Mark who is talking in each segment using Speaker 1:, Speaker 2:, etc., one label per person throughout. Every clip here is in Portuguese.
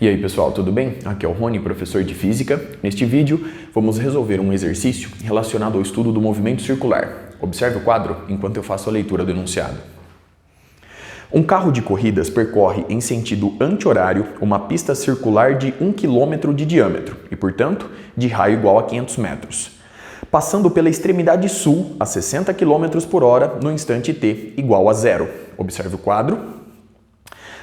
Speaker 1: E aí pessoal, tudo bem? Aqui é o Rony, professor de Física. Neste vídeo, vamos resolver um exercício relacionado ao estudo do movimento circular. Observe o quadro enquanto eu faço a leitura do enunciado. Um carro de corridas percorre em sentido anti-horário uma pista circular de 1 km de diâmetro e, portanto, de raio igual a 500 metros, passando pela extremidade sul a 60 km por hora no instante t igual a 0. Observe o quadro.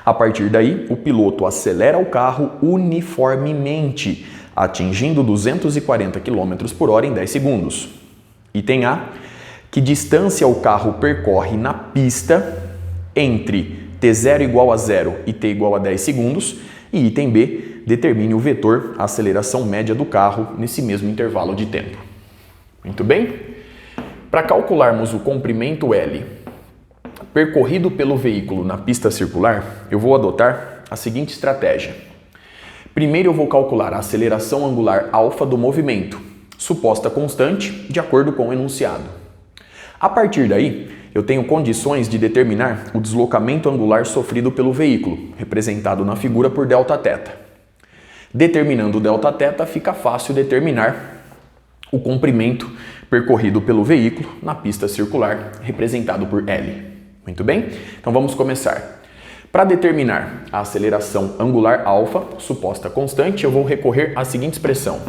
Speaker 1: A partir daí, o piloto acelera o carro uniformemente, atingindo 240 km por hora em 10 segundos. Item A. Que distância o carro percorre na pista entre t0 igual a 0 e t igual a 10 segundos. E item B. Determine o vetor, a aceleração média do carro nesse mesmo intervalo de tempo. Muito bem? Para calcularmos o comprimento L percorrido pelo veículo na pista circular, eu vou adotar a seguinte estratégia. Primeiro eu vou calcular a aceleração angular alfa do movimento, suposta constante, de acordo com o enunciado. A partir daí, eu tenho condições de determinar o deslocamento angular sofrido pelo veículo, representado na figura por Δθ. Determinando Δθ, fica fácil determinar o comprimento percorrido pelo veículo na pista circular, representado por L. Muito bem? Então vamos começar. Para determinar a aceleração angular alfa, suposta constante, eu vou recorrer à seguinte expressão.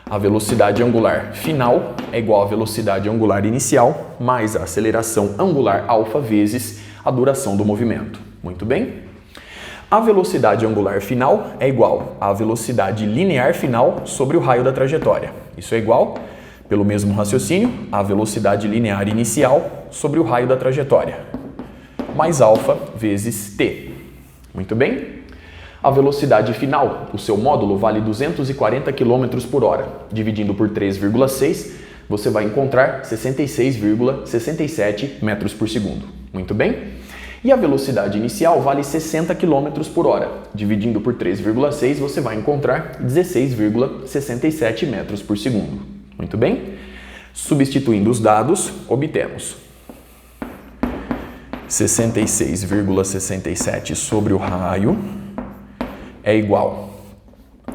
Speaker 1: A velocidade angular final é igual à velocidade angular inicial mais a aceleração angular alfa vezes a duração do movimento. Muito bem? A velocidade angular final é igual à velocidade linear final sobre o raio da trajetória. Isso é igual, pelo mesmo raciocínio, à velocidade linear inicial sobre o raio da trajetória, mais alfa vezes t. Muito bem? A velocidade final, o seu módulo, vale 240 km por hora. Dividindo por 3,6, você vai encontrar 66,67 metros por segundo. Muito bem? E a velocidade inicial vale 60 km por hora. Dividindo por 3,6, você vai encontrar 16,67 metros por segundo. Muito bem? Substituindo os dados, obtemos 66,67 sobre o raio é igual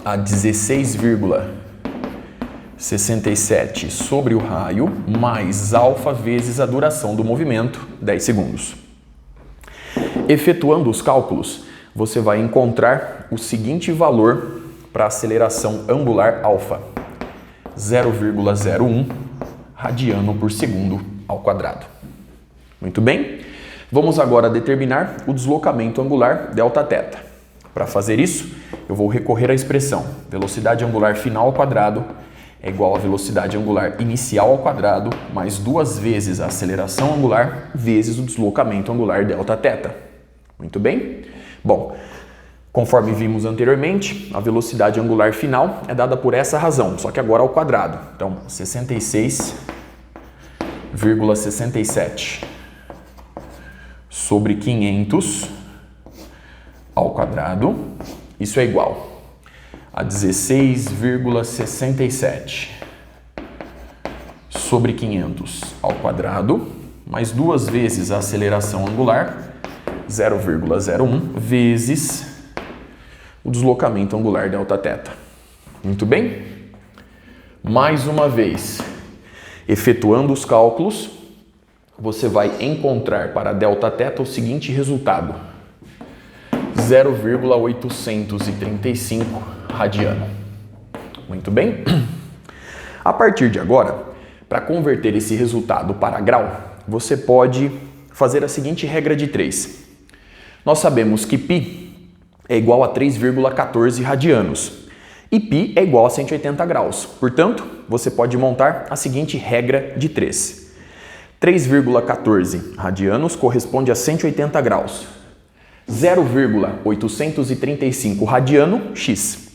Speaker 1: a 16,67 sobre o raio mais alfa vezes a duração do movimento, 10 segundos. Efetuando os cálculos, você vai encontrar o seguinte valor para a aceleração angular alfa: 0,01 radiano por segundo ao quadrado. Muito bem? Vamos agora determinar o deslocamento angular Δθ. Para fazer isso, eu vou recorrer à expressão velocidade angular final ao quadrado é igual a velocidade angular inicial ao quadrado mais 2 vezes a aceleração angular vezes o deslocamento angular Δθ. Muito bem? Bom, conforme vimos anteriormente, a velocidade angular final é dada por essa razão, só que agora ao quadrado. Então, 66,67 sobre 500 ao quadrado, isso é igual a 16,67 sobre 500 ao quadrado, mais 2 vezes a aceleração angular, 0,01, vezes o deslocamento angular Δθ. Muito bem? Mais uma vez, efetuando os cálculos, você vai encontrar para Δθ o seguinte resultado: 0,835 radiano. Muito bem? A partir de agora, para converter esse resultado para grau, você pode fazer a seguinte regra de 3. Nós sabemos que π é igual a 3,14 radianos e π é igual a 180 graus. Portanto, você pode montar a seguinte regra de 3. 3,14 radianos corresponde a 180 graus. 0,835 radiano, x.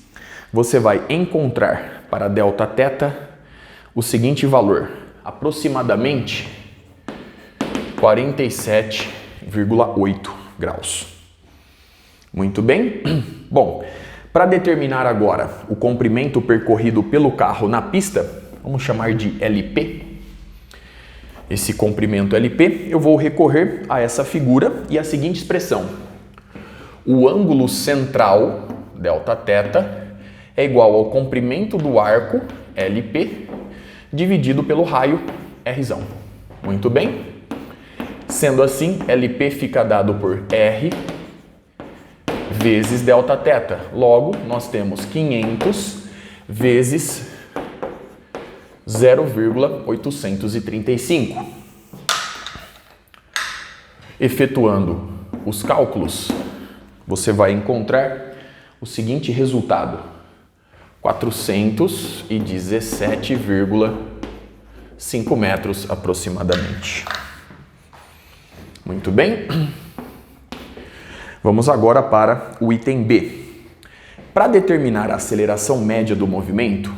Speaker 1: Você vai encontrar para Δθ o seguinte valor, aproximadamente 47,8 graus. Muito bem? Bom, para determinar agora o comprimento percorrido pelo carro na pista, vamos chamar de LP. Esse comprimento LP, eu vou recorrer a essa figura e a seguinte expressão. O ângulo central Δθ é igual ao comprimento do arco, LP, dividido pelo raio, R. Muito bem? Sendo assim, LP fica dado por R vezes Δθ. Logo, nós temos 500 vezes 0,835. Efetuando os cálculos, você vai encontrar o seguinte resultado: 417,5 metros aproximadamente. Muito bem. Vamos agora para o item B. Para determinar a aceleração média do movimento,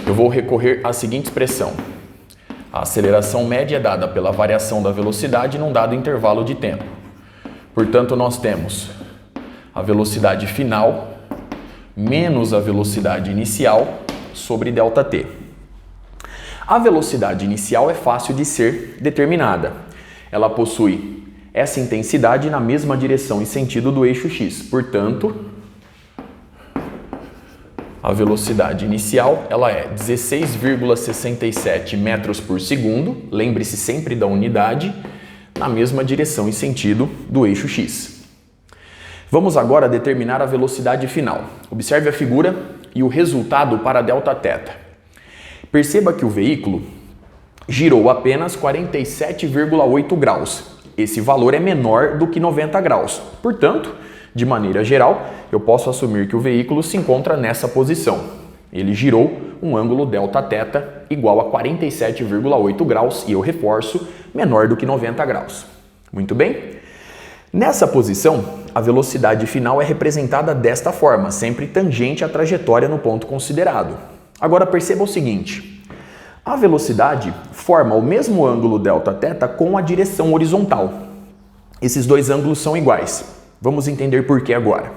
Speaker 1: eu vou recorrer à seguinte expressão. A aceleração média é dada pela variação da velocidade num dado intervalo de tempo. Portanto, nós temos a velocidade final menos a velocidade inicial sobre ΔT. A velocidade inicial é fácil de ser determinada. Ela possui essa intensidade na mesma direção e sentido do eixo X. Portanto, a velocidade inicial ela é 16,67 metros por segundo, lembre-se sempre da unidade, na mesma direção e sentido do eixo X. Vamos agora determinar a velocidade final. Observe a figura e o resultado para Δθ. Perceba que o veículo girou apenas 47,8 graus. Esse valor é menor do que 90 graus. Portanto, de maneira geral, eu posso assumir que o veículo se encontra nessa posição. Ele girou um ângulo Δθ igual a 47,8 graus e eu reforço, menor do que 90 graus. Muito bem? Nessa posição, a velocidade final é representada desta forma, sempre tangente à trajetória no ponto considerado. Agora perceba o seguinte. A velocidade forma o mesmo ângulo Δθ com a direção horizontal. Esses dois ângulos são iguais. Vamos entender por que agora.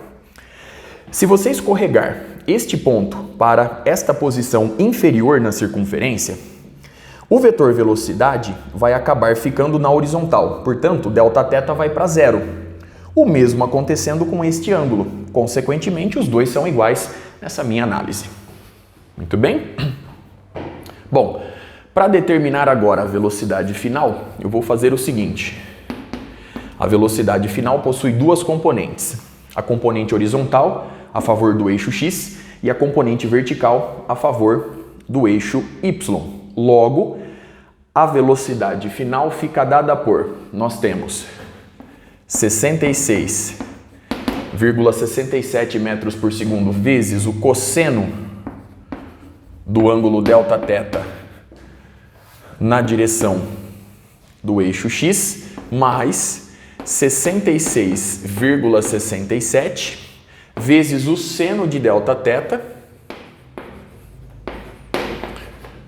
Speaker 1: Se você escorregar este ponto para esta posição inferior na circunferência, o vetor velocidade vai acabar ficando na horizontal. Portanto, Δθ vai para zero. O mesmo acontecendo com este ângulo. Consequentemente, os dois são iguais nessa minha análise. Muito bem? Bom, para determinar agora a velocidade final, eu vou fazer o seguinte. A velocidade final possui duas componentes. A componente horizontal, a favor do eixo X, e a componente vertical, a favor do eixo Y. Logo, a velocidade final fica dada por, nós temos 66,67 metros por segundo vezes o cosseno do ângulo Δθ na direção do eixo X, mais 66,67 vezes o seno de Δθ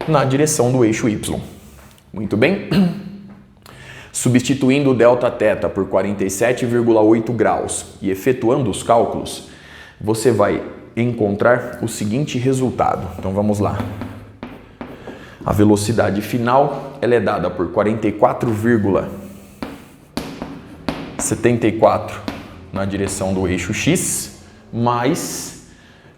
Speaker 1: na direção do eixo Y. Muito bem? Substituindo o Δθ por 47,8 graus e efetuando os cálculos, você vai encontrar o seguinte resultado. Então vamos lá. A velocidade final ela é dada por 44,74 na direção do eixo X, mais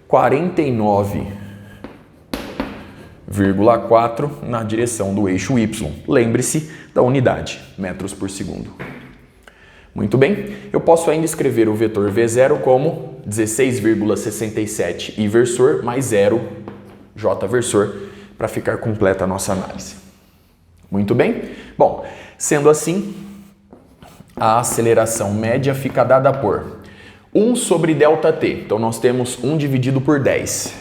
Speaker 1: 49,4 na direção do eixo Y. Lembre-se da unidade, metros por segundo. Muito bem, eu posso ainda escrever o vetor V0 como 16,67 I versor mais 0 J versor para ficar completa a nossa análise. Muito bem? Bom, sendo assim, a aceleração média fica dada por 1 sobre ΔT. Então nós temos 1 dividido por 10,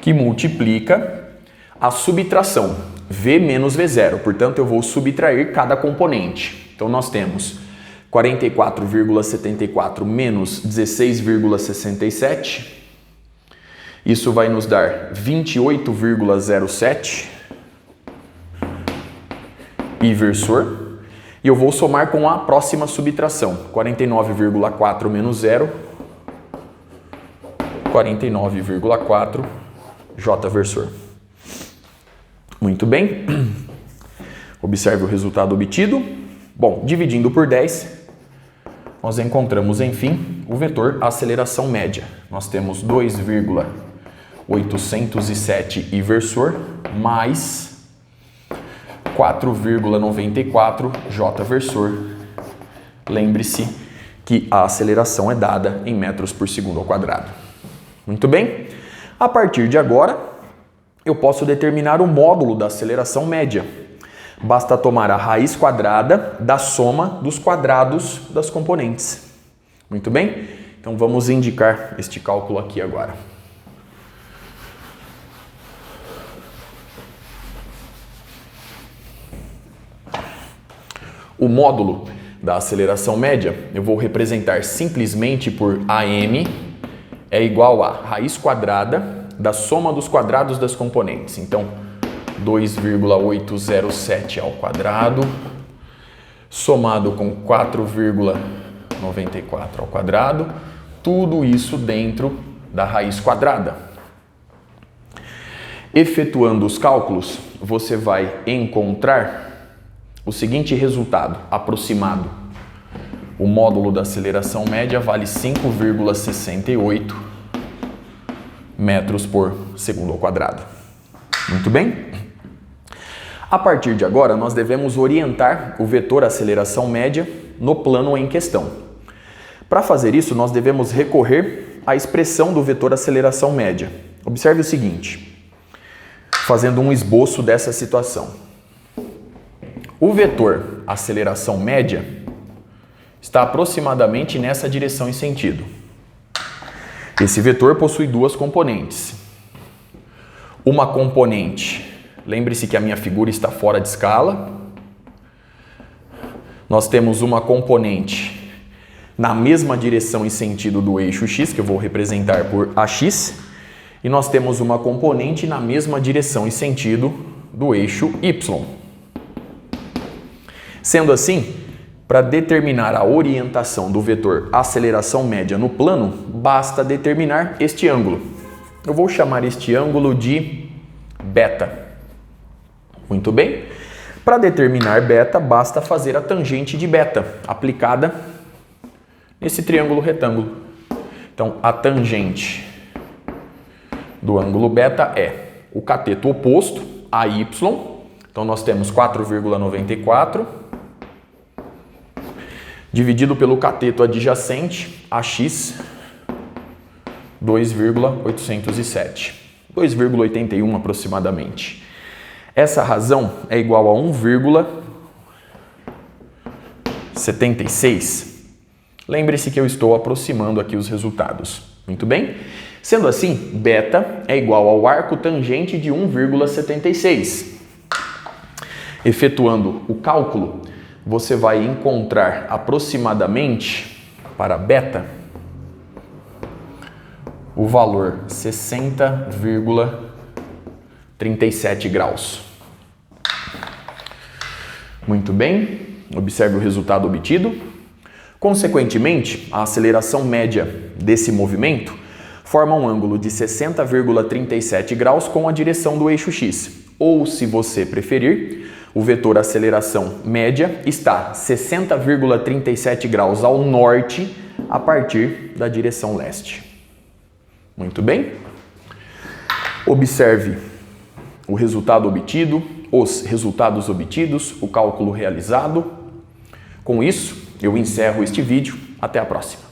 Speaker 1: que multiplica a subtração V menos V0. Portanto, eu vou subtrair cada componente. Então nós temos 44,74 menos 16,67. Isso vai nos dar 28,07 I versor. E eu vou somar com a próxima subtração. 49,4 menos 0. 49,4 J versor. Muito bem. Observe o resultado obtido. Bom, dividindo por 10, nós encontramos, enfim, o vetor aceleração média. Nós temos 2,807 inversor mais 4,94 j versor. Lembre-se que a aceleração é dada em metros por segundo ao quadrado. Muito bem? A partir de agora, eu posso determinar o módulo da aceleração média. Basta tomar a raiz quadrada da soma dos quadrados das componentes. Muito bem? Então vamos indicar este cálculo aqui agora. O módulo da aceleração média eu vou representar simplesmente por AM é igual a raiz quadrada da soma dos quadrados das componentes. Então, 2,807 ao quadrado, somado com 4,94 ao quadrado, tudo isso dentro da raiz quadrada. Efetuando os cálculos, você vai encontrar o seguinte resultado aproximado. O módulo da aceleração média vale 5,68 metros por segundo ao quadrado. Muito bem? A partir de agora, nós devemos orientar o vetor aceleração média no plano em questão. Para fazer isso, nós devemos recorrer à expressão do vetor aceleração média. Observe o seguinte, fazendo um esboço dessa situação. O vetor aceleração média está aproximadamente nessa direção e sentido. Esse vetor possui duas componentes. Uma componente, lembre-se que a minha figura está fora de escala. Nós temos uma componente na mesma direção e sentido do eixo x, que eu vou representar por AX, e nós temos uma componente na mesma direção e sentido do eixo y. Sendo assim, para determinar a orientação do vetor aceleração média no plano, basta determinar este ângulo. Eu vou chamar este ângulo de beta. Muito bem? Para determinar beta, basta fazer a tangente de beta, aplicada nesse triângulo retângulo. Então, a tangente do ângulo beta é o cateto oposto, AY. Então, nós temos 4,94 dividido pelo cateto adjacente, AX, 2,807. 2,81 aproximadamente. Essa razão é igual a 1,76. Lembre-se que eu estou aproximando aqui os resultados. Muito bem? Sendo assim, beta é igual ao arco tangente de 1,76. Efetuando o cálculo, você vai encontrar aproximadamente, para beta, o valor 60,37 graus. Muito bem, observe o resultado obtido. Consequentemente, a aceleração média desse movimento forma um ângulo de 60,37 graus com a direção do eixo x. Ou, se você preferir, o vetor aceleração média está 60,37 graus ao norte a partir da direção leste. Muito bem? Observe o resultado obtido, os resultados obtidos, o cálculo realizado. Com isso, eu encerro este vídeo. Até a próxima.